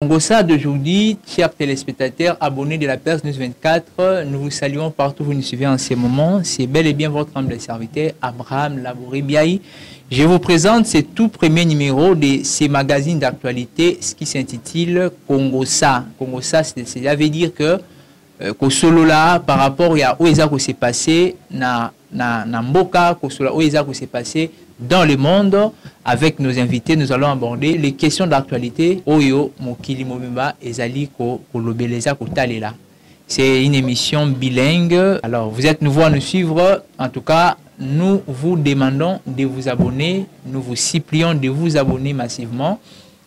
Congossa d'aujourd'hui, chers téléspectateurs, abonnés de la Perse News 24, nous vous saluons partout où vous nous suivez en ce moment. C'est bel et bien votre humble serviteur, Abraham Labouri Biaï. Je vous présente ce tout premier numéro de ces magazines d'actualité, ce qui s'intitule Congossa. Congossa, ça veut dire que solo là, par rapport à où est-ce que c'est passé, na mboka, où est-ce que c'est passé dans le monde. Avec nos invités, nous allons aborder les questions d'actualité. Oyo Mokili Mobimba Ezali Ko Kolobeleza Kotalela. C'est une émission bilingue. Alors, vous êtes nouveau à nous suivre. En tout cas, nous vous demandons de vous abonner. Nous vous supplions de vous abonner massivement,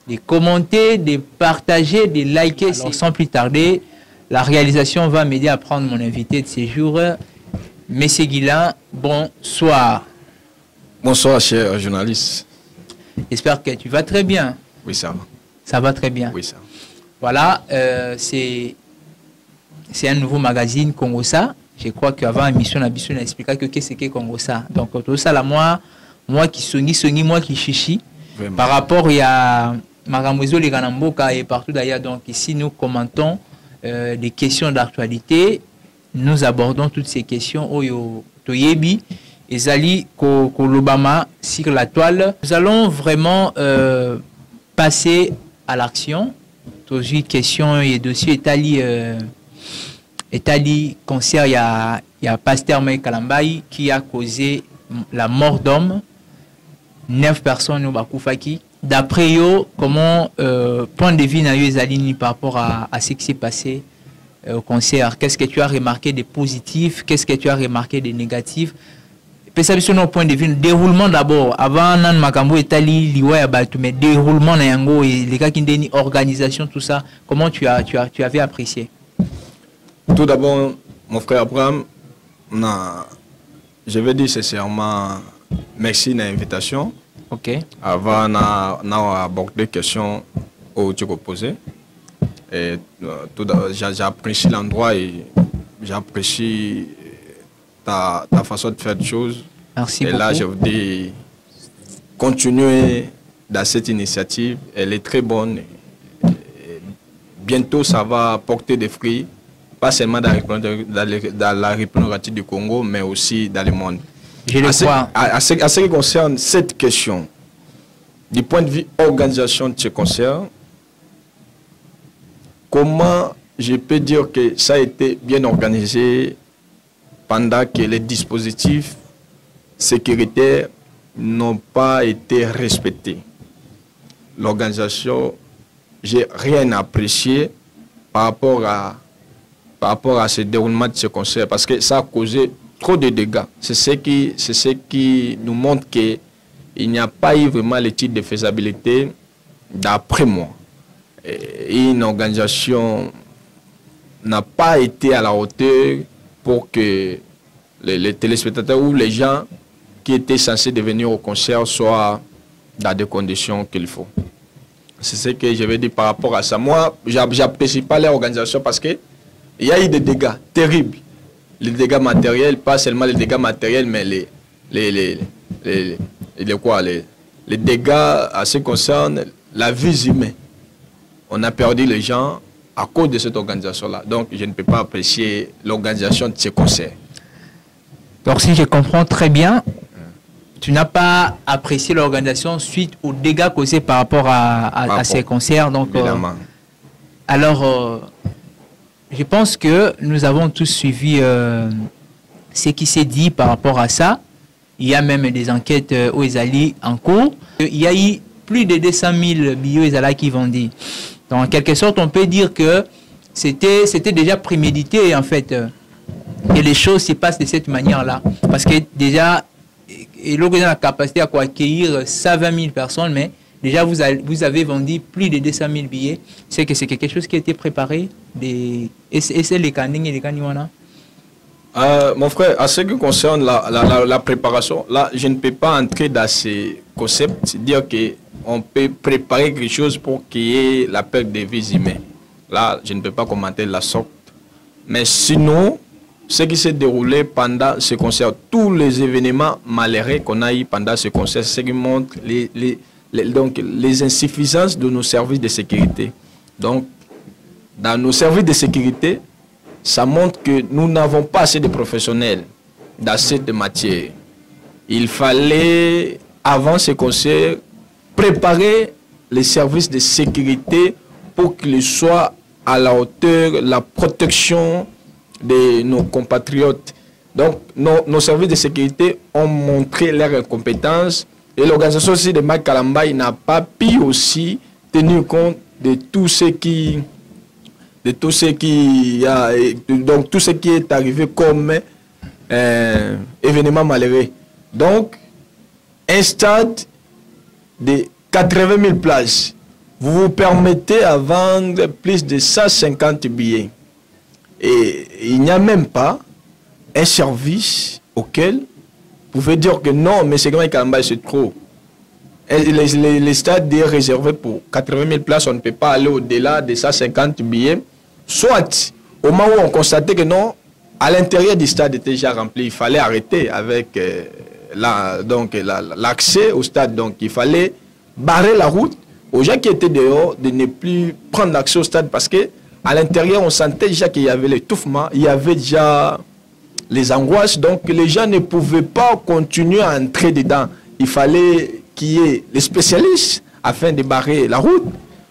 de commenter, de partager, de liker. Alors, sans plus tarder, la réalisation va m'aider à prendre mon invité de ce jour. Monsieur Guilain, bonsoir. Bonsoir, cher journaliste. J'espère que tu vas très bien. Oui, ça va. Ça va très bien. Oui, ça va. Voilà, c'est un nouveau magazine Congossa. Je crois qu'avant l'émission, on a expliqué que qu'est-ce que Congossa. Donc, tout ça, là, moi qui songi, moi qui chichi. Vraiment. Par rapport à Maramozo, les Ganamboka et partout d'ailleurs. Donc, ici, nous commentons des questions d'actualité. Nous abordons toutes ces questions. Oyo Toyebi. Ezali Kolobama sur la toile. Nous allons vraiment passer à l'action. Toujours question et dossier Etali concert, il y a Pasteur Mike Kalambaï qui a causé la mort d'homme. 9 personnes au Bakoufaki. D'après eux, comment point de vue Ezali par rapport à ce qui s'est passé au concert? Qu'est-ce que tu as remarqué de positif? Qu'est-ce que tu as remarqué de négatif? Perception au point de vue, déroulement d'abord, avant Nan Makambo et Tali, Liwa Baltou, mais déroulement Nayango et les gars qui ont organisation, tout ça, comment tu avais apprécié? Tout d'abord, mon frère Abraham, je vais dire sincèrement merci de l'invitation. Ok. Avant d'aborder des questions où tu posées. J'apprécie l'endroit et j'apprécie ta façon de faire des choses. Merci beaucoup. Et là, je vous dis, continuez dans cette initiative. Elle est très bonne. Et bientôt, ça va porter des fruits, pas seulement dans la République du Congo, mais aussi dans le monde. Je le crois. À ce qui concerne cette question, du point de vue organisation de ce concert, comment je peux dire que ça a été bien organisé pendant que les dispositifs sécuritaires n'ont pas été respectés? L'organisation, j'ai rien apprécié par rapport à ce déroulement de ce concert parce que ça a causé trop de dégâts. C'est ce qui nous montre qu'il n'y a pas eu vraiment l'étude de faisabilité d'après moi. Et une organisation n'a pas été à la hauteur pour que les téléspectateurs ou les gens qui étaient censés devenir au concert soient dans des conditions qu'il faut. C'est ce que je vais dire par rapport à ça. Moi, je n'apprécie pas l'organisation parce qu'il y a eu des dégâts terribles. Les dégâts matériels, pas seulement les dégâts matériels, mais les dégâts à ce qui concerne la vie humaine. On a perdu les gens à cause de cette organisation-là. Donc, je ne peux pas apprécier l'organisation de ces concerts. Donc, si je comprends très bien, tu n'as pas apprécié l'organisation suite aux dégâts causés par rapport à ces concerts. Donc, alors, je pense que nous avons tous suivi ce qui s'est dit par rapport à ça. Il y a même des enquêtes où Ezali en cours. Il y a eu plus de 200 000 billets Ezali qui vendus. Donc, en quelque sorte, on peut dire que c'était déjà prémédité, en fait, que les choses se passent de cette manière-là. Parce que déjà, il y a la capacité à accueillir 120 000 personnes, mais déjà, vous avez vendu plus de 200 000 billets. C'est que c'est quelque chose qui a été préparé. Et c'est les canings et les caniwana. Mon frère, à ce qui concerne la préparation, là, je ne peux pas entrer dans ces concepts, dire qu'on peut préparer quelque chose pour qu'il y ait la perte de vies humaines. Là, je ne peux pas commenter la sorte. Mais sinon, ce qui s'est déroulé pendant ce concert, tous les événements malheureux qu'on a eu pendant ce concert, c'est ce qui montre les insuffisances de nos services de sécurité. Donc, dans nos services de sécurité, ça montre que nous n'avons pas assez de professionnels dans cette matière. Il fallait, avant ce conseil, préparer les services de sécurité pour qu'ils soient à la hauteur de la protection de nos compatriotes. Donc, nos services de sécurité ont montré leur incompétence et l'organisation aussi de Mike Kalambaye n'a pas pu aussi tenir compte de tout ce qui donc tout ce qui est arrivé comme événement malheureux. Donc, un stade de 80 000 places, vous vous permettez à vendre plus de 150 billets. Et il n'y a même pas un service auquel vous pouvez dire que non, mais c'est Kalambaye, c'est trop. Les stades est réservé pour 80 000 places, on ne peut pas aller au-delà de 150 billets. Soit, au moment où on constatait que non, à l'intérieur du stade était déjà rempli, il fallait arrêter avec l'accès au stade. Donc, il fallait barrer la route aux gens qui étaient dehors de ne plus prendre l'accès au stade parce que à l'intérieur, on sentait déjà qu'il y avait l'étouffement, il y avait déjà les angoisses. Donc, les gens ne pouvaient pas continuer à entrer dedans. Il fallait qu'il y ait les spécialistes afin de barrer la route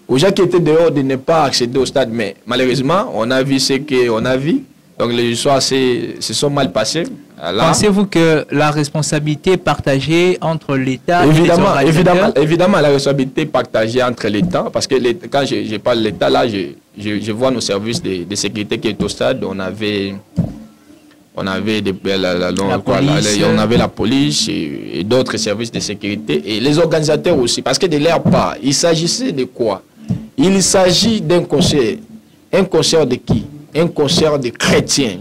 aux gens qui étaient dehors de ne pas accéder au stade. Mais malheureusement, on a vu ce qu'on a vu. Donc les histoires se sont mal passées. Pensez-vous que la responsabilité est partagée entre l'État et les organisateurs? Évidemment, la responsabilité est partagée entre l'État. Parce que quand je parle de l'État, là, je vois nos services de sécurité qui est au stade. On avait la police et d'autres services de sécurité. Et les organisateurs aussi. Parce que de leur part, il s'agissait de quoi? Il s'agit d'un concert. Un concert de qui? Un concert de chrétiens.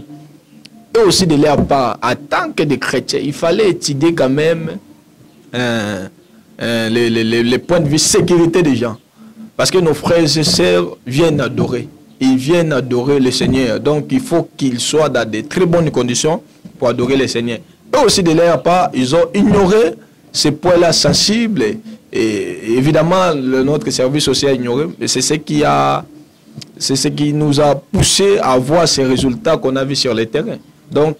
Et aussi de leur part, en tant que de chrétiens, il fallait étudier quand même les points de vue sécurité des gens. Parce que nos frères et sœurs viennent adorer. Ils viennent adorer le Seigneur. Donc il faut qu'ils soient dans de très bonnes conditions pour adorer le Seigneur. Et aussi de leur part, ils ont ignoré ces points-là sensibles. Et évidemment, notre service social a ignoré. C'est ce qui nous a poussé à voir ces résultats qu'on a vus sur le terrain. Donc,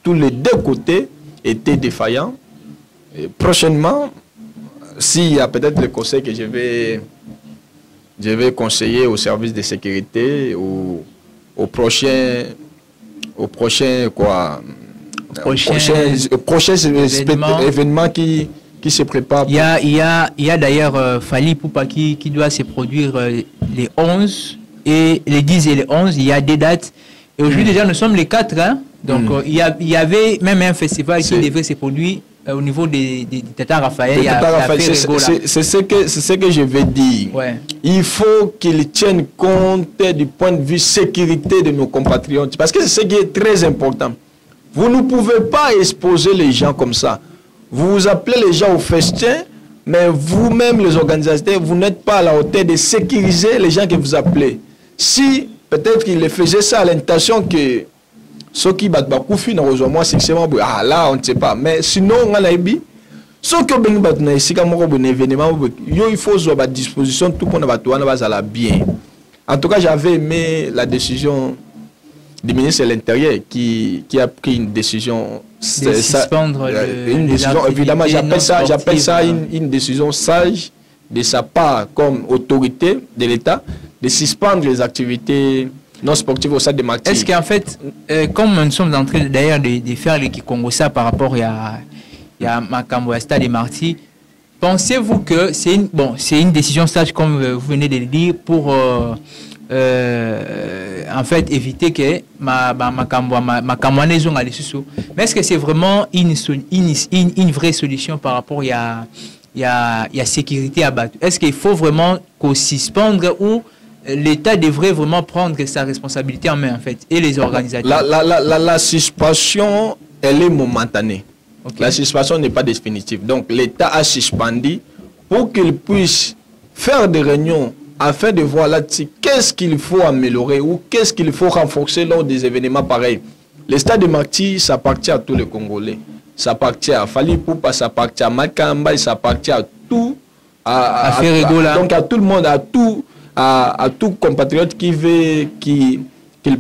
tous les deux côtés étaient défaillants. Et prochainement, s'il y a peut-être le conseil que je vais conseiller au service de sécurité ou au prochain événement qui se prépare. Il y a d'ailleurs Fally Ipupa qui doit se produire les 11 et les 10 et les 11. Il y a des dates. Et aujourd'hui déjà nous sommes les 4. Hein? Donc il y avait même un festival qui devait se produire au niveau des Tata Raphaël. C'est ce que je vais dire. Ouais. Il faut qu'ils tiennent compte du point de vue sécurité de nos compatriotes. Parce que c'est ce qui est très important. Vous ne pouvez pas exposer les gens comme ça. Vous appelez les gens au festin, mais vous-même, les organisateurs, vous n'êtes pas à la hauteur de sécuriser les gens que vous appelez. Si peut-être qu'ils faisaient ça à l'intention que ceux qui battent Bakoufi n'ont rejoint moi, c'est là, on ne sait pas. Mais sinon, on a dit, ceux qui ont un événement, il faut avoir à disposition tout le monde va bien. En tout cas, j'avais aimé la décision du ministre de l'Intérieur qui a pris une décision. Une décision, évidemment, j'appelle ça une décision sage de sa part comme autorité de l'État de suspendre les activités non sportives au stade de Martyrs. Est-ce qu'en fait, comme nous sommes en train d'ailleurs de faire les Congo ça par rapport à Makambo, à stade de Martyrs, pensez-vous que c'est une décision sage comme vous venez de le dire pour en fait éviter que Makambo mais est-ce que c'est vraiment une vraie solution par rapport à sécurité à battre? Est-ce qu'il faut vraiment qu'on suspendre ou l'État devrait vraiment prendre sa responsabilité en main en fait et les organisateurs? La suspension, elle est momentanée. Okay. La suspension n'est pas définitive. Donc l'État a suspendu pour qu'il puisse faire des réunions afin de voir là-dessus qu'est-ce qu'il faut améliorer ou qu'est-ce qu'il faut renforcer lors des événements pareils. Le stade de Martyrs, ça appartient à tous les Congolais. Ça appartient à Fally Ipupa, ça appartient à Makamba, ça appartient à tout. Donc à tout le monde, à à tout compatriote qui veut qu'il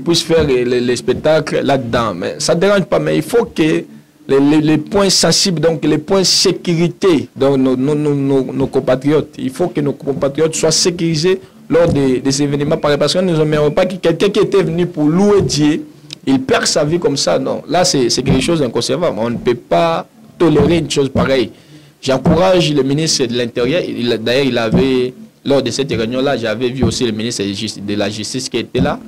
puisse faire les spectacles là-dedans. Mais ça ne dérange pas, mais il faut que les points sensibles, donc les points sécurité, donc nos compatriotes, il faut que nos compatriotes soient sécurisés lors des événements pareils. Parce que nous n'aimerions pas que quelqu'un qui était venu pour louer Dieu, il perd sa vie comme ça. Non, là, c'est quelque chose d'inconcevable. On ne peut pas tolérer une chose pareille. J'encourage le ministre de l'Intérieur. D'ailleurs, il avait, lors de cette réunion-là, j'avais vu aussi le ministre de la Justice qui était là.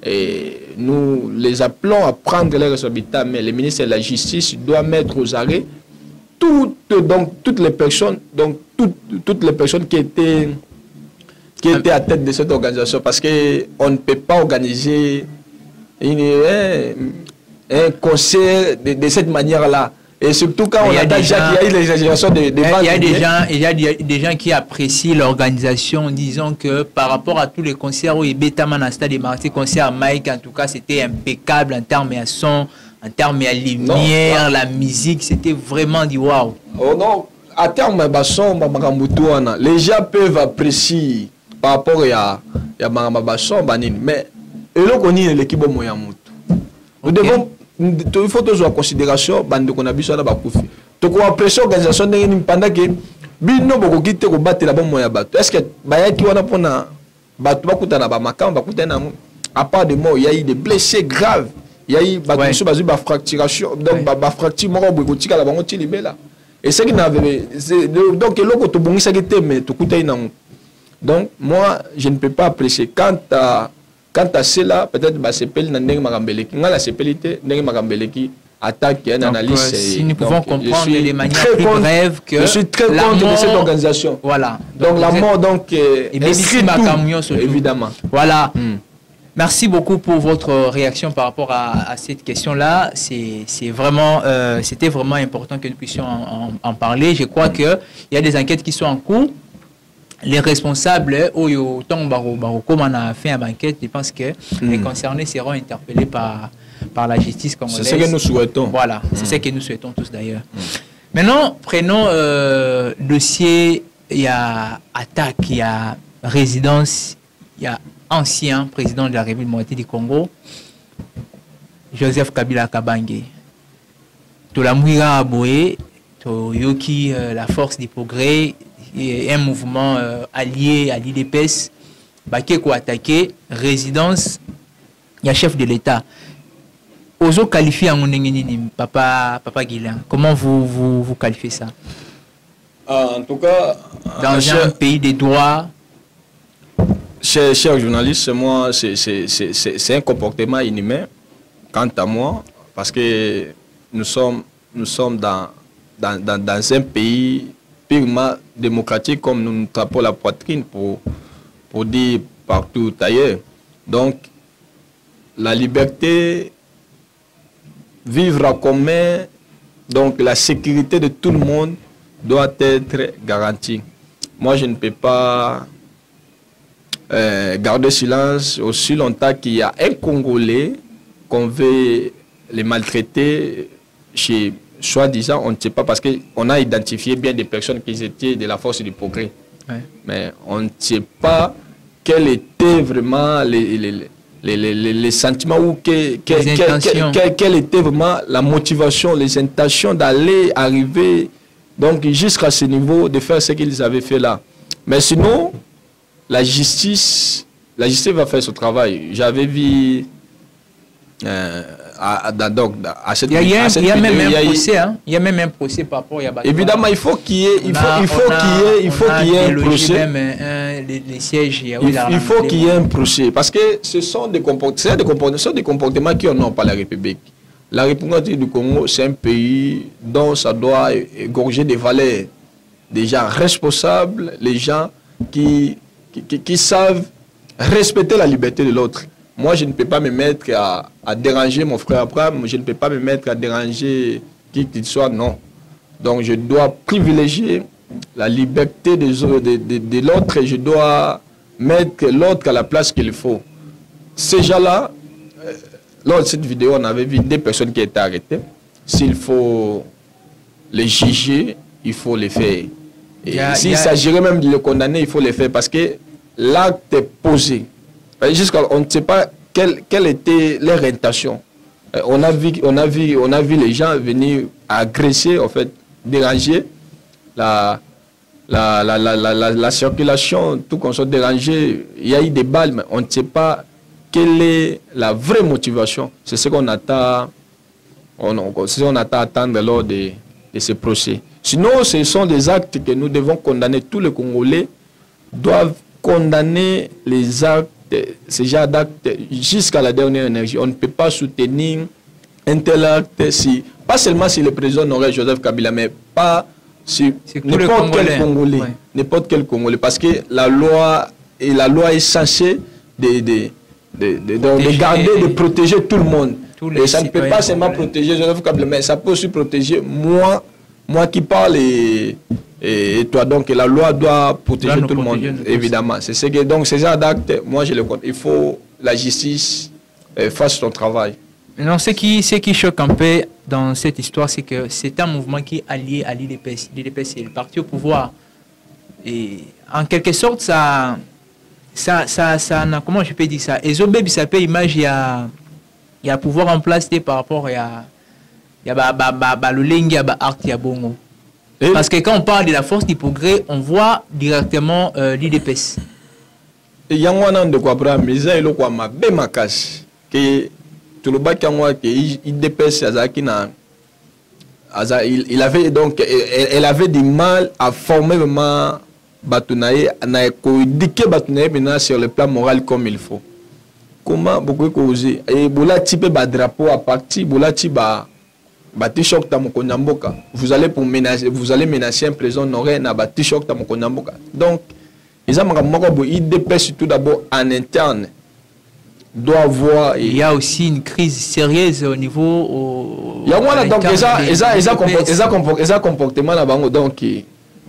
Et nous les appelons à prendre les responsabilités, mais le ministre de la Justice doit mettre aux arrêts toutes les personnes, qui étaient à tête de cette organisation, parce qu'on ne peut pas organiser un concert de cette manière-là. Et surtout quand on a déjà qu'il y a eu les exagérations de il y a des gens qui apprécient l'organisation, disons que par rapport à tous les concerts où il y a Stade de Martyrs, concert à Mike, en tout cas, c'était impeccable en termes à son, en termes à lumière, la musique, c'était vraiment du waouh. Oh non, à terme à son, les gens peuvent apprécier par rapport à son, mais l'équipe nous devons. Il faut toujours en considération bande qu'on a vu sur la bakoufi. Donc on apprécie l'organisation pendant que bino boko kite ko battre la bon moya bato. Est-ce que baya ki wana pona bato bakuta na ba makamba bakuta na à part de mort, il y a eu des blessés graves. Il y a eu bato sur bazu ba fracturation donc ba fracture moko boko tika la bango tilibela. Et c'est qui n'avait donc loko to bongisa kete mais to kuta ina. Donc moi je ne peux pas apprécier quant à cela, peut-être que c'est pas la CPLité, attaque et analyse. Si nous pouvons comprendre de manière plus brève que je suis très contre de cette organisation. Voilà. Donc la mort, donc, évidemment. Voilà. Merci beaucoup pour votre réaction par rapport à cette question-là. C'était vraiment important que nous puissions en parler. Je crois qu'il y a des enquêtes qui sont en cours. Les responsables, comme on a fait une enquête, je pense que les concernés seront interpellés par la justice congolaise. C'est ce que nous souhaitons. Voilà, c'est ce que nous souhaitons tous d'ailleurs. Maintenant, prenons dossier, il y a attaque, il y a résidence, il y a ancien président de la République démocratique du Congo, Joseph Kabila Kabange. Tolamouira Aboé, Yoki, la force du progrès, un mouvement allié à l'IDPS, qui a attaqué résidence, il y a chef de l'État. Ozo qualifié en Papa Guilain. Comment vous qualifiez ça? En tout cas, dans un pays des droits. Cher journaliste, moi, c'est un comportement inhumain, quant à moi, parce que nous sommes dans un pays purement démocratique, comme nous nous tapons la poitrine pour dire partout ailleurs. Donc, la liberté, vivre en commun, donc la sécurité de tout le monde doit être garantie. Moi, je ne peux pas garder silence aussi longtemps qu'il y a un Congolais qu'on veut les maltraiter chez soi-disant, on ne sait pas, parce qu'on a identifié bien des personnes qui étaient de la force du progrès. Ouais. Mais on ne sait pas quels étaient vraiment les sentiments ou quelle était vraiment la motivation, les intentions d'aller arriver donc jusqu'à ce niveau, de faire ce qu'ils avaient fait là. Mais sinon, la justice va faire son travail. J'avais vu il y a même un procès, hein? Il y a même un procès par rapport à évidemment, il faut qu'il y ait un procès. Les sièges, il faut qu'il y ait un procès, parce que ce sont des comportements qui n'ont pas la République. La République du Congo, c'est un pays dont ça doit égorger des valeurs, des gens responsables, les gens qui savent respecter la liberté de l'autre. Moi, je ne peux pas me mettre à déranger mon frère Abraham, je ne peux pas me mettre à déranger qui qu'il soit, non. Donc, je dois privilégier la liberté de l'autre et je dois mettre l'autre à la place qu'il faut. Ces gens-là, lors de cette vidéo, on avait vu des personnes qui étaient arrêtées. S'il faut les juger, il faut les faire. Et s'il s'agirait même de les condamner, il faut les faire, parce que l'acte posé. Jusqu'à on ne sait pas quelle était leur intention. On a vu les gens venir agresser, en fait, déranger la circulation, tout qu'on soit dérangé. Il y a eu des balles, mais on ne sait pas quelle est la vraie motivation. C'est ce qu'on attend, à attendre lors de ces procès. Sinon, ce sont des actes que nous devons condamner. Tous les Congolais doivent condamner les actes, ces genres d'actes jusqu'à la dernière énergie. On ne peut pas soutenir un tel acte, pas seulement si le président n'aurait Joseph Kabila, mais pas si n'importe quel Congolais. Ouais. N'importe quel Congolais. Parce que la loi est censée de garder, de protéger tout le monde. Et ça ne peut pas seulement protéger Joseph Kabila, mais ça peut aussi protéger moi qui parle et toi. Donc la loi doit protéger tout le monde, évidemment. C'est ce que, donc ces actes, moi je le compte. Il faut la justice fasse son travail. Non, ce qui choque un peu dans cette histoire, c'est que c'est un mouvement qui est allié à l'IDPS. L'IDPS est le parti au pouvoir. Et en quelque sorte, ça comment je peux dire ça? Et Zobeb, ça peut image, il y a pouvoir en place par rapport à le lengi, art, bongo. Parce que quand on parle de la force du progrès, on voit directement l'IDPS. Et il y a un de quoi prendre, mais ça, il y a ma bémakash. Que tout le bac l'IDPS, il avait donc, elle avait du mal à former vraiment Batounaye, à éduquer Batounaye maintenant sur le plan moral comme il faut. Comment beaucoup causé et bola type ba drapeau à partir bola type ba t-shirt ta mokonyamboka, vous allez menacer un président n'aurait na ba t-shirt ta mokonyamboka. Donc ils ont moko IDPS tout d'abord en interne doit voir. Il y a aussi une crise sérieuse au niveau il y a moi donc ils comportement na bango donc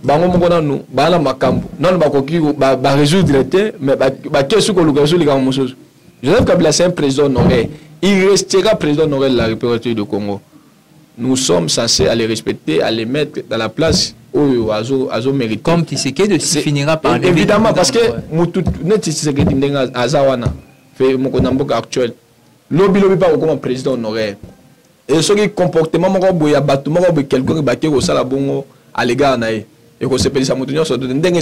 bango moko nanu bala makambo non ba koki ba résoudre mais ba kesu ko luka résoudre comme chose. Joseph Kabila, c'est un président honoraire. Il restera président honoraire de la République du Congo. Nous sommes censés aller respecter, à les mettre dans la place où Azo mérite. Comme Tshisekedi finira par... Évidemment, parce que Tshisekedi n'est Azawana, fait mon actuel. Lobby pas comme président honoraire. Et ce qui comportement, il y a quelqu'un qui a sala bongo à l'égard naïe. Et que c'est pélis à moutonnier,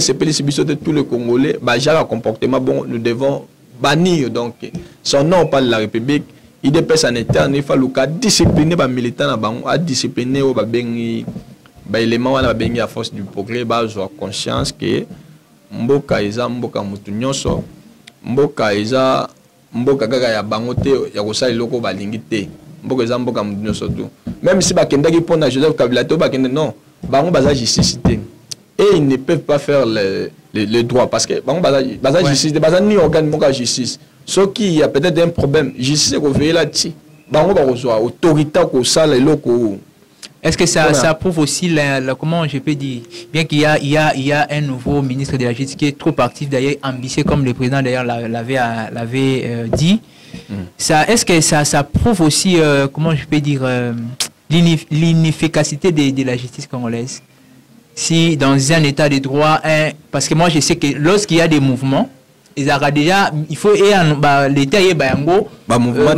c'est pélis de tous les Congolais, bah comportement bon, nous devons bannir donc son nom par la République. Il dépêche en interne, il faut le discipliner les militants à discipliner les éléments à la force du progrès, avoir conscience que mboka eza mboka mutu nyonso, mboka eza mboka kaka ya bangote ya kosala loko balingi te, mboka eza mboka mutu nyonso tout. Même si bakendaki pona Joseph Kabila to bakende non, bango baza justice te. Et ils ne peuvent pas faire le droit parce que bango justice, baza ni organe mboka justice. Ce qui a peut-être un problème, justice ko veiller là-dessus. Bango ba kozoa autorité ko sala loko. Est-ce que ça prouve aussi comment je peux dire, bien qu'il y a un nouveau ministre de la Justice qui est trop actif d'ailleurs, ambitieux comme le président d'ailleurs l'avait dit. Est-ce que ça prouve aussi, comment je peux dire, l'inefficacité de la justice congolaise? Si dans un état de droit, parce que moi je sais que lorsqu'il y a des mouvements, il faut l'État y ait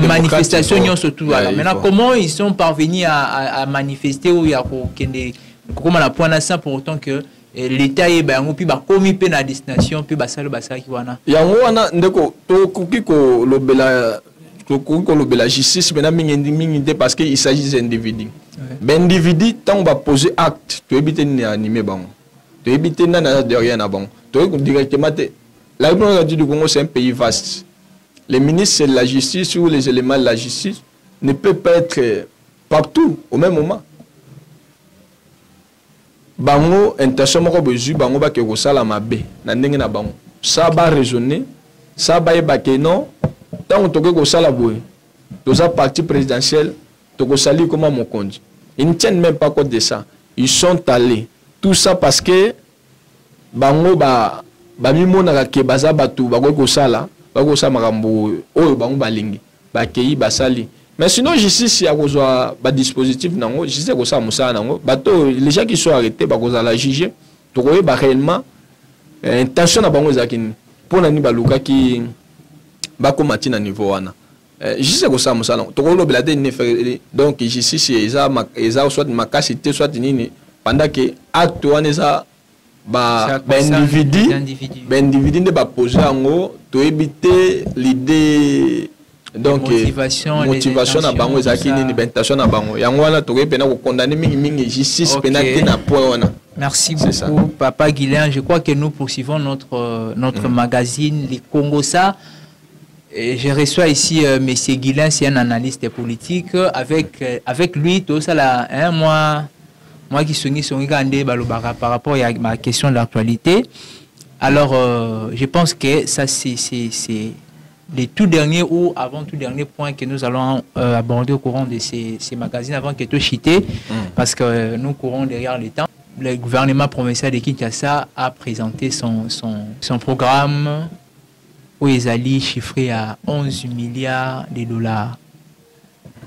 manifestation surtout. Maintenant, comment ils sont parvenus à manifester ou à comment la point ça pour autant que l'État y ait puis commis peine à destination puis basalo basaki wana. Yangoana ndeko to kukiko lobela justice maintenant mingi parce qu'il s'agit d'individus. Ben individu tant on va poser acte, tu évites ni animer bon. Tu évites na derrière na bon. Tu directement la République du Congo, c'est un pays vaste. Les ministres de la justice ou les éléments de la justice ne peuvent pas être partout au même moment. Bango, intention moko bezu, bango ba ke ko sala mabe, na ndenge na bango. Ça va raisonner, ça va yebake non, tant on toke ko sala boye. Toza parti présidentiel, toko sali comment mon conduit. Ils ne tiennent même pas compte de ça. Ils sont allés. Tout ça parce que bango bamimona ke baza batu bako sala makambo oyo bango balingi bakei basali. Mais sinon justice ya kozwa ba dispositif nango justice ko sa musala nango bato les gens qui sont arrêtés bako la juger to koyeba réellement intention na bango zakini pour nani baluka qui bakomati na niveau wana juste que ça musala to ko lobela de ne faire donc ici c'est eza soit makasité soit nini pendant que acte wana eza ba individu ne ba poser ango to éviter l'idée donc motivation na bango ezaki nini bentation na bango yango wana to pena ko condamner mingi justice pena te na point wana. Merci beaucoup Papa Guilain. Je crois que nous poursuivons notre magazine Les Congossa. Et je reçois ici Monsieur Guilain, c'est un analyste politique. Avec lui, tout ça là, hein, moi qui suis par rapport à ma question de l'actualité. Alors, je pense que ça c'est les tout derniers ou avant tout dernier point que nous allons aborder au courant de ces magazines avant que tout chité, parce que nous courons derrière le temps. Le gouvernement provincial de Kinshasa a présenté son programme où ils allaient chiffrer à 11 milliards de dollars.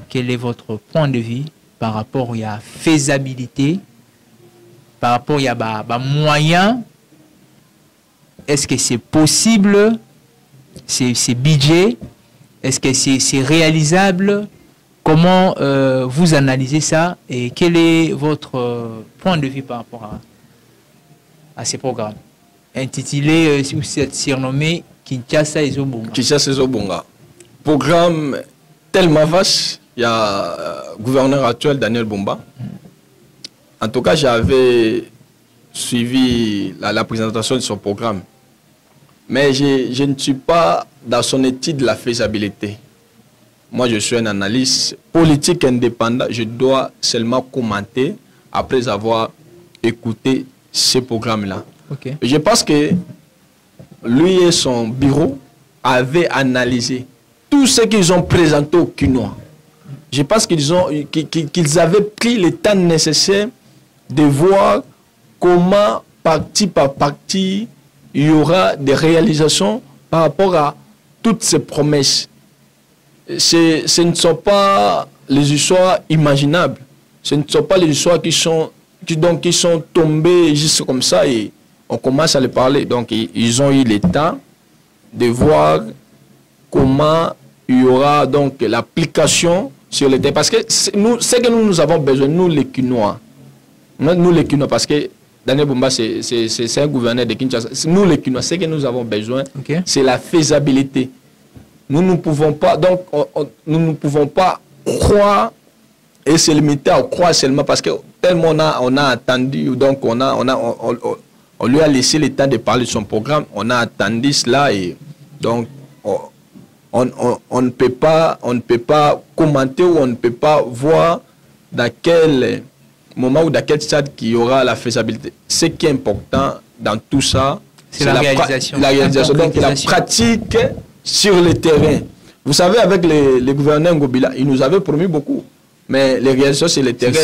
Quel est votre point de vue par rapport à la faisabilité, par rapport à la moyens? Est-ce que c'est possible, c'est budget? Est-ce que c'est réalisable? Comment vous analysez ça et quel est votre point de vue par rapport à ces programmes intitulés ou surnommés Kinshasa Ezobonga? Kinshasa Ezobonga. Programme tellement vaste. Il y a le gouverneur actuel Daniel Bumba. En tout cas, j'avais suivi la présentation de son programme. Mais je ne suis pas dans son étude de la faisabilité. Moi, je suis un analyste politique indépendant. Je dois seulement commenter après avoir écouté ce programme-là. Okay. Je pense que lui et son bureau avaient analysé tout ce qu'ils ont présenté aux Kinois. Je pense qu'ils avaient pris le temps nécessaire de voir comment, partie par partie, il y aura des réalisations par rapport à toutes ces promesses. Ce ne sont pas les histoires imaginables. Ce ne sont pas les histoires qui sont tombées juste comme ça et on commence à les parler. Donc, ils ont eu le temps de voir comment il y aura donc l'application sur le terrain. Parce que c'est que nous avons besoin, nous les Kinois. Nous les Kinois, parce que Daniel Bumba, c'est un gouverneur de Kinshasa. Nous les Kinois, ce que nous avons besoin, c'est la faisabilité. Nous ne pouvons pas, donc, nous ne pouvons pas croire et se limiter à croire seulement parce que tellement on a attendu, donc on lui a laissé le temps de parler de son programme, on a attendu cela et donc on ne peut pas commenter ou on ne peut pas voir dans quel moment ou dans quel stade qu'il y aura la faisabilité. Ce qui est important dans tout ça, c'est la réalisation. La réalisation, donc la pratique sur le terrain. Vous savez, avec les gouverneurs Ngobila, ils nous avaient promis beaucoup. Mais les réalisations sur le terrain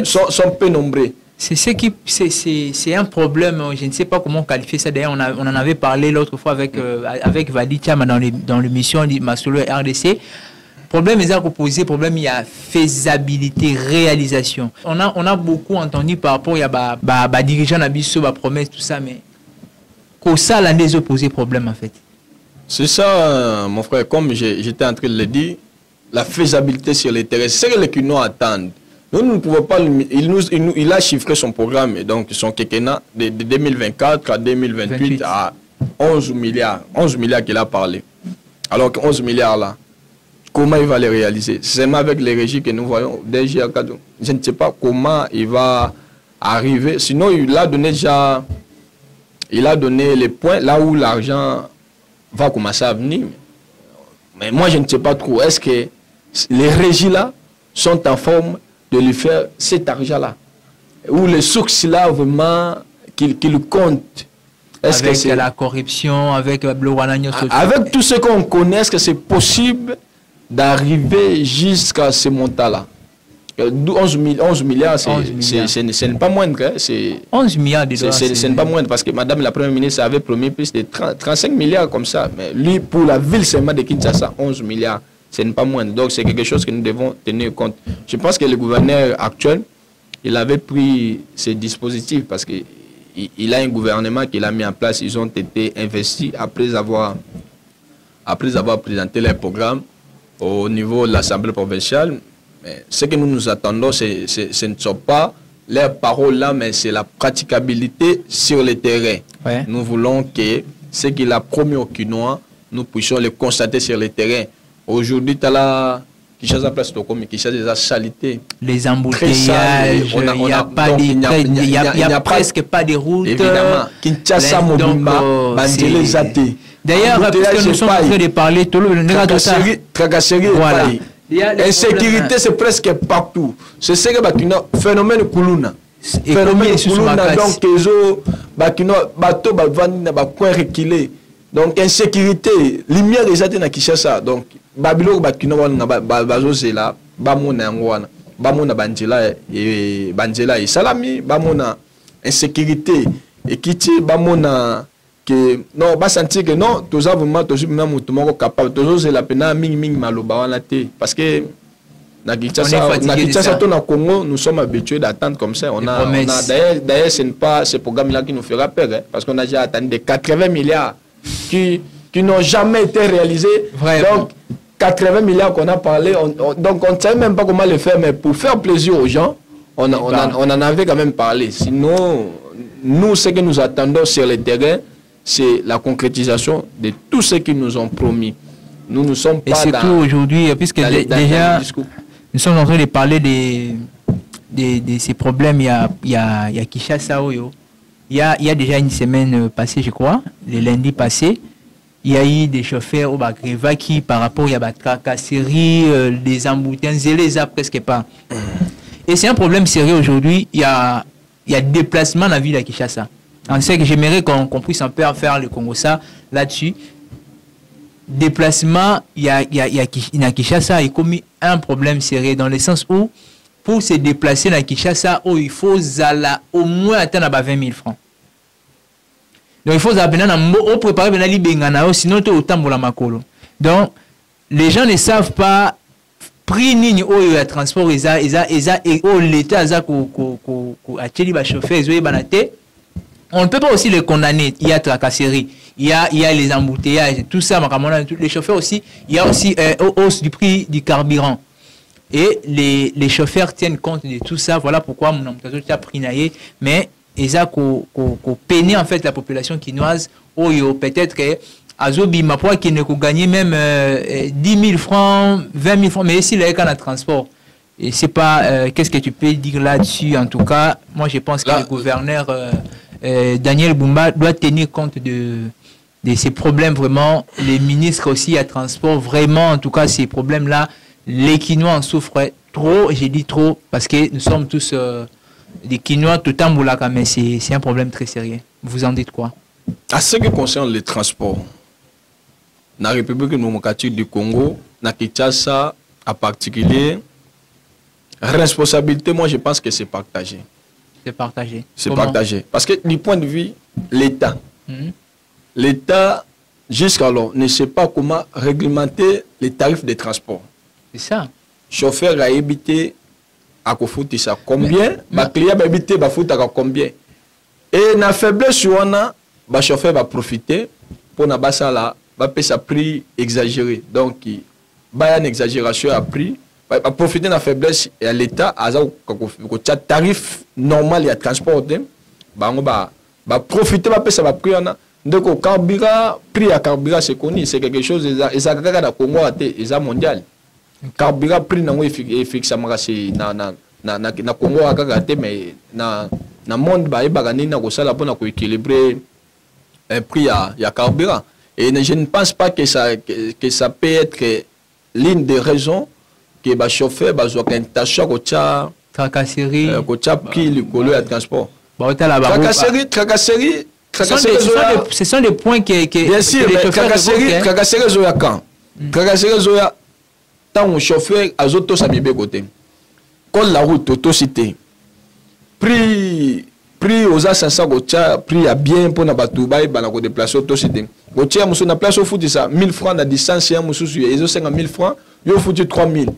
sont peu nombreuses. C'est un problème, je ne sais pas comment qualifier ça. D'ailleurs, on en avait parlé l'autre fois avec Vali Chama dans l'émission Masolo RDC. Problème, il y a proposé, problème, il y a faisabilité, réalisation. On a beaucoup entendu par rapport à dirigeants d'Abisso, promesse, tout ça, mais qu'au ça, l'un des opposés problème en fait. C'est ça, mon frère, comme j'étais en train de le dire, la faisabilité sur les terrains, c'est ce que les Kinois attendent. Nous ne pouvons pas, il a chiffré son programme, donc son quinquennat de 2024 à 2028 à 11 milliards. 11 milliards qu'il a parlé. Alors que 11 milliards là, comment il va les réaliser? C'est seulement avec les régies que nous voyons. Déjà, je ne sais pas comment il va arriver. Sinon, il a donné déjà, les points là où l'argent va commencer à venir. Mais moi, je ne sais pas trop. Est-ce que les régies là sont en forme de lui faire cet argent-là? Ou les sources là, vraiment, qu'ils comptent? Avec la corruption, avec le avec tout ce qu'on connaît, est-ce que c'est possible d'arriver jusqu'à ce montant-là? 11 milliards, ce n'est pas moindre. Hein, 11 milliards de dollars. Ce n'est pas moindre parce que Madame la Première ministre avait promis plus de 35 milliards comme ça. Mais lui, pour la ville seulement de Kinshasa, 11 milliards, ce n'est pas moindre. Donc c'est quelque chose que nous devons tenir compte. Je pense que le gouverneur actuel, il avait pris ces dispositifs parce qu'il il a un gouvernement qu'il a mis en place. Ils ont été investis après avoir présenté leur programme au niveau de l'Assemblée provinciale. Mais ce que nous attendons, ce ne sont pas leurs paroles là, mais c'est la praticabilité sur le terrain. Ouais. Nous voulons que ce qu'il a promis aux Quinois, nous puissions le constater sur le terrain. Aujourd'hui, tu as la Kinshasa place comme Kinshasa des saletés. Les embouteillages, il n'y a presque pas de routes. Évidemment, Kinshasa Mobimba, Bandele Zate. D'ailleurs, puisque nous sommes en train de parler, tout le tracasserie, voilà. Insécurité, c'est presque partout. C'est ce que le phénomène Kuluna. Phénomène Kuluna, donc, bateau, coin reculé. Donc, insécurité, lumière des athées na Kinshasa. Donc, Babylone, c'est là, Bamona Banjela et Salami, Bamona insécurité, et Kiti, Bamona. Que non, pas sentir que non, tous vraiment tous capable, tous la peine ming maloba parce que na Kinshasa, na Congo, nous sommes habitués d'attendre comme ça. On a d'ailleurs ce n'est pas ce programme là qui nous fera peur, hein, parce qu'on a déjà attendu des 80 milliards qui n'ont jamais été réalisés. Vraiment. Donc 80 milliards qu'on a parlé, donc on ne savait même pas comment le faire, mais pour faire plaisir aux gens, on en avait quand même parlé. Sinon, nous, ce que nous attendons sur le terrain, c'est la concrétisation de tout ce qu'ils nous ont promis. Nous ne sommes pas. Et surtout aujourd'hui, puisque déjà nous sommes en train de parler de ces problèmes, il y a Kinshasa Oyo. Il y a déjà une semaine passée, je crois, le lundi passé, il y a eu des chauffeurs au Bagriva qui, par rapport à la tracasserie, des embouteillages, les a presque pas. Et c'est un problème sérieux aujourd'hui. Il y a déplacement dans la ville de Kinshasa. En ce que j'aimerais qu'on puisse un peu faire le Congo ça là-dessus. Déplacement, il y a Kinshasa a commis un problème sérieux dans le sens où pour se déplacer dans Kinshasa, il faut au moins atteindre 20 000 francs. Donc il faut préparer les bengana sinon tu autant pour la makolo. Donc les gens ne savent pas prix ni au transport et l'état a chauffeur on ne peut pas aussi les condamner. Il y a tracasserie, il y a les embouteillages, tout ça. Les chauffeurs aussi, il y a aussi hausse du prix du carburant. Et les chauffeurs tiennent compte de tout ça. Voilà pourquoi mon employeur a pris naïe. Mais ils ont peiné en fait la population quinoise. Peut-être que Azobi Mapua qui ne gagne même 10 000 francs, 20 000 francs. Mais ici, il y a un transport. Et c'est pas. Qu'est-ce que tu peux dire là-dessus? En tout cas, moi je pense que le gouverneur. Daniel Bumba doit tenir compte de ces problèmes vraiment. Les ministres aussi à transport, vraiment, en tout cas, ces problèmes-là, les Quinois en souffrent trop, j'ai dit trop, parce que nous sommes tous des Quinois tout en boulaka, mais c'est un problème très sérieux. Vous en dites quoi? À ce qui concerne les transports, dans la République démocratique du Congo, dans Kinshasa en particulier, responsabilité, moi je pense que c'est partagé. C'est partagé. C'est partagé. Parce que du point de vue l'État, l'État, jusqu'alors, ne sait pas comment réglementer les tarifs de transport. C'est ça. Chauffeur a habité à Kofoutissa combien, ma client a habité à combien. Et na faiblesse, on a, le chauffeur va profiter pour na basa là, va payer sa prix exagéré. Donc, il y a une exagération à prix. À profiter de la faiblesse et à l'État, à un tarif normal de transport, va profiter de ça va prix. Donc, le carburant, prix à carburant, c'est connu, c'est quelque chose, et ça a Congo, et mondial. Carburant, prix, est fixé na Congo, mais dans le monde, il faut équilibrer un prix à carburant. Et je ne pense pas que ça peut être l'une des raisons que les chauffeurs ont une tâche à tracasserie, prix le transport. Tracasserie, ce sont des points que bien sûr, mais tracasserie zoya quand tracasserie zoya tant un chauffeur a auto sabibé côté quand la route auto-cité prix aux 500 gocha prix à bien pour na batubai bana ko déplacer auto-cité gocha muso na place au foot ça 1000 francs na distance ya muso ils ont 50 000 francs yo fout 3000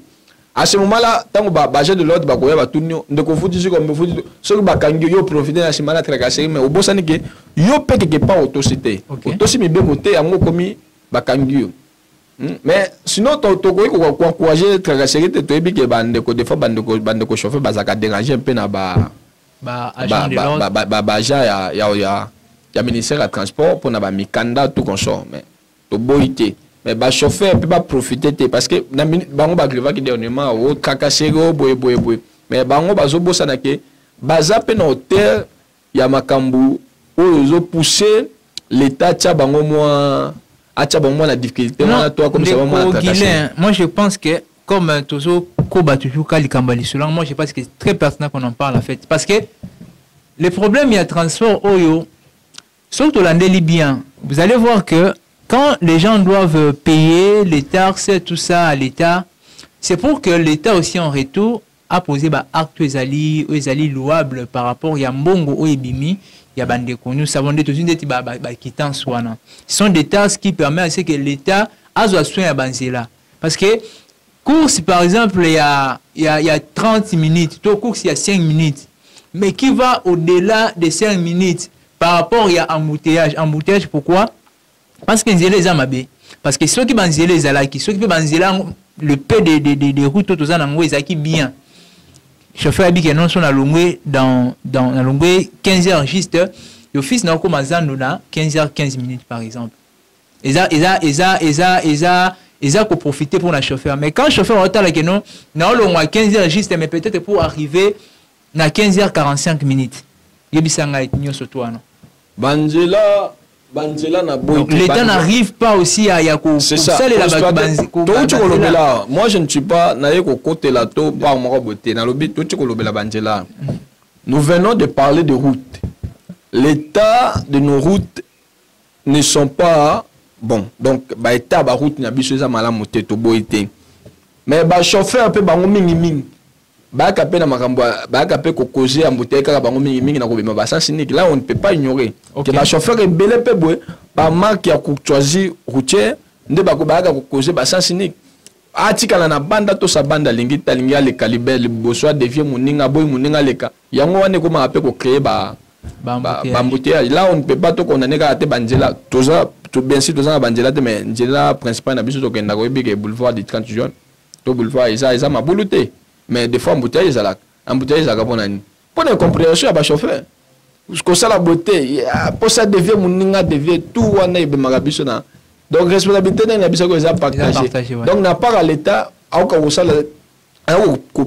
À ce moment-là, tant que baje de l'autre, bakoya batunyo, ndeko futi sur comme futi, sur bakangi yo profiter na simana tracasser, mais au bout ça n'est que yo pe quelque part autocité. Autoci mi be côté amo komi bakangi yo. Mais sinon to ko encourager tracasser te to ebi ke bandeko des fois bandeko chauffeur bazaka déranger un peu na agent de l'ordre ya ministère de transport pour na ba mikanda tout consort, mais to boité. Mais le chauffeur ne peut pas profiter parce que bango ba greva qui dernièrement au kakasero boye. Mais bango bazo bossa na ke baza pe na hôtel ya makambu ozo pousser l'état tcha bango moi la difficulté moi toi comme ça moi moi je pense que comme toujours koba toujours kalikambali selon moi je pense que c'est très pertinent qu'on en parle en fait parce que le problème il y a transport oyo surtout l'andeli bien vous allez voir que quand les gens doivent payer les taxes, tout ça à l'État, c'est pour que l'État aussi en retour a posé acte ezali louable par rapport à Mbongo ou Ebimi, il y a bandeko. Nous savons que tous des quittance wana. Ce sont des taxes qui permettent à ce que l'État a soin à Banzela. Parce que course par exemple il y a 30 minutes, toi course il y a 5 minutes, mais qui va au-delà des 5 minutes par rapport à embouteillage. Embouteillage pourquoi? Parce que les amabé. Parce que ceux qui banzélent les alaki, ceux qui banzélent le peu des routes aux anangos, ils acquis bien. Chauffeur habite que non sont allongés dans la longueur 15 heures juste. Le fils n'a pas commencé à 15 heures 15 minutes par exemple. Ils ont profité pour la chauffeur. Mais quand le chauffeur retard que non, n'a 15 heures juste, mais peut-être pour arriver à 15 heures 45 minutes. Il y a des surtout non. Banzela. L'État n'arrive pas aussi à c'est ça. Moi je ne suis pas côté là pas nous venons de parler de routes. L'état de nos routes ne sont pas bon. Donc état ba route na biso za malamu te to boité. Mais chauffeur peu bango mingi. Bakapé na makambo bakapé ko causer embouteille kaka bango mingi na ko bima ba sens unique là on ne peut pas ignorer que ba chauffeur est belé pe boy ba marque ya courtoisie routière nde ba ko ko causer ba sens unique atikala na banda to sa banda lingi talingi le calibre le bosoa devient muninga boy muninga leka yango wane ko ma pe ko créer ba embouteille là on ne peut pas to condamner ka te banjela toza to bien sûr toza banjela te mais njela principal na biso to kenda ko bi ke boulevard du 30 juin to boulevard isa ma boulouté. Mais des fois, embouteillage, c'est pour une compréhension à la chauffeur. Parce que ça, la beauté, pour ça, devient mon devient tout, on est bien. Donc, responsabilité, on a besoin de partager. Donc, n'a pas à l'État, à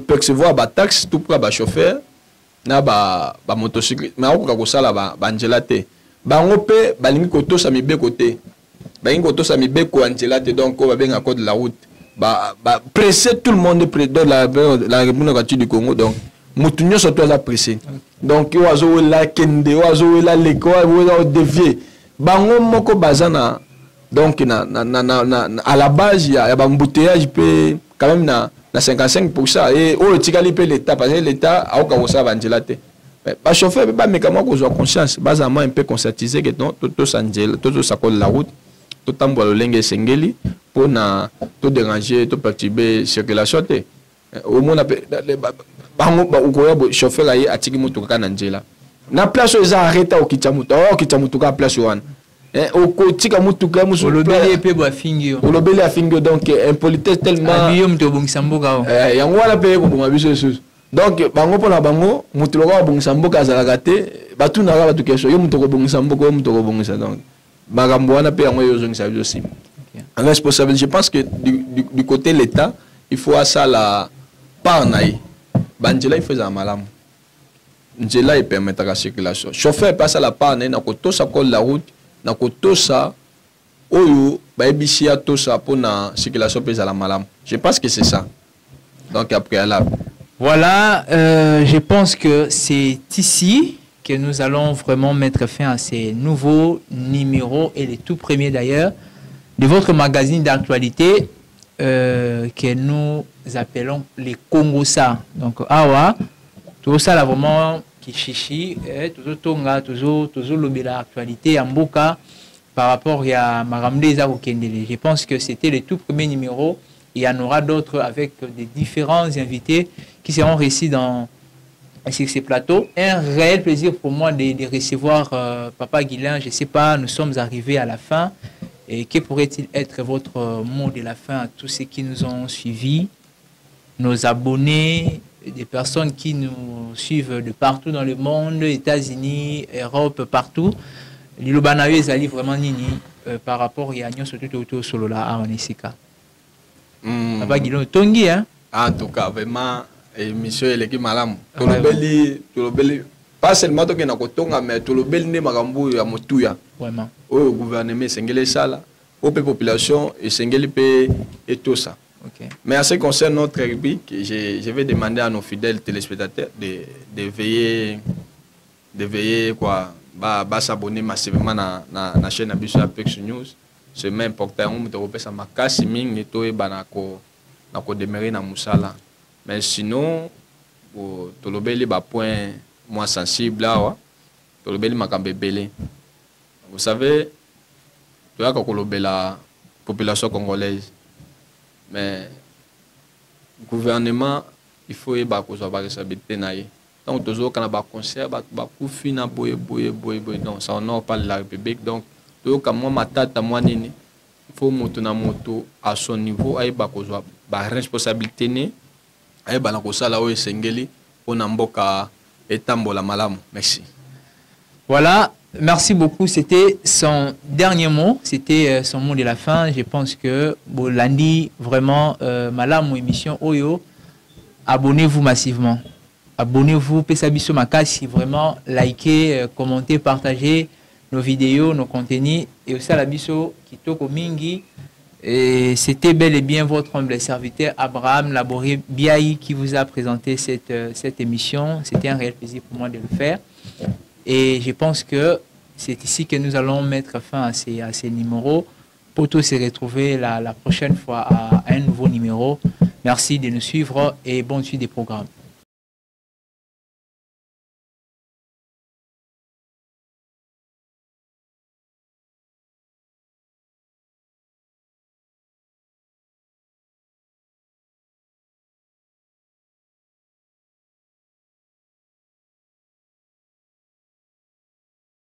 percevoir la taxe, tout pour la chauffeur, na ba motocycliste, mais à ça, la bangelate. Bango pe, balingi koto sa mi be côté. Balingi koto sa mi be ko angelate, donc on va bien à cause de la route. Presser tout le monde dans la République du Congo, donc Moutounio surtout à presser. Donc oiseau la kende, oiseau la leko, oiseau dévié. Bango moko bazana, donc à la base il y a un embouteillage quand même na 55% et au tikali pe l'État parce que l'État a au ça vangelate. Mais chauffeur peut pas mais comment qu'on soit conscience, basamment un peu conscientiser que non tout ça colle la route. Tout temps pour le lingue sengeli pour na tout déranger tout perturber circulation te au moins bango chauffeur là atiki mutuka na njela na place aux arrêter au kichamutuka place one au kotika mutuka musu olobeli pe ba fingio olobeli a fingio donc impolitesse tellement biyo mto bongisamboka yango wala pe ko bonga biso susu donc bango pona bango mutuka bongisamboka azalaka te batu na ba tukeso yo mutuka bongisamboka yo mutuka bongisa donc aussi. Responsable, je pense que du côté de l'État, il faut à ça la part naïe. Banjela il fait un malam. Njela il permet la circulation. Chauffeur passe à la part naïe, na koto sa colle la route, na koto sa oyo ba ebisia to sa pour na circulation pèse à la malam. Je pense que c'est ça. Donc après là. Voilà, je pense que c'est ici que nous allons vraiment mettre fin à ces nouveaux numéros et les tout premiers d'ailleurs de votre magazine d'actualité que nous appelons les Congosa. Donc, awa, tout ça là vraiment qui chichi, toujours tonga, toujours l'actualité en boka par rapport à Maramde Zaro Kendele. Je pense que c'était le tout premier numéro il y en aura d'autres avec des différents invités qui seront récits sur ces plateaux. Un réel plaisir pour moi de recevoir Papa Guilain. Je ne sais pas, nous sommes arrivés à la fin. Et que pourrait-il être votre mot de la fin à tous ceux qui nous ont suivis, nos abonnés, des personnes qui nous suivent de partout dans le monde, États-Unis, Europe, partout. Lilobanayo ezali vraiment nini par rapport à Nyon surtout solo là à Onesika. Papa Guilain tongi hein. En tout cas vraiment émission eleki malamu. Tolobeli pas seulement to kena kotonga mais tolobeli ne makambo ya motuya. Vraiment. Au gouvernement sengeli sala, au population et sengeli pe et tout ça. Okay. Mais en ce qui concerne notre rubrique, je vais demander à nos fidèles téléspectateurs de veiller quoi, s'abonner massivement à la chaîne Abisso Apex News. C'est même important, on peut repérer ça makasi ming et tout et banako démarrer na musala. Mais sinon, pour tolobeli ba point moins sensible là, tolobeli makambe belé. Vous savez, tu as la population congolaise. Mais le gouvernement, il faut y avoir des responsabilités. Donc, toujours quand on a un concert, on a donc ça honore pas la République. Donc, toujours quand moi, ma tata, moi, il faut monter na moto à son niveau, il y a des responsabilités. Il y a des responsabilités pour Namboka et Tambola Malamu. Merci. Voilà. Merci beaucoup. C'était son dernier mot. C'était son mot de la fin. Je pense que Bolandi, vraiment, Malam ou émission Oyo, abonnez-vous massivement. Abonnez-vous, Pesabiso Makasi, vraiment, likez, commentez, partagez nos vidéos, nos contenus. Et aussi à la Bisso, Kitoko Mingi. Et c'était bel et bien votre humble serviteur, Abraham Laboré Biaï, qui vous a présenté cette émission. C'était un réel plaisir pour moi de le faire. Et je pense que c'est ici que nous allons mettre fin à ces numéros pour tous se retrouver la prochaine fois à un nouveau numéro. Merci de nous suivre et bonne suite des programmes.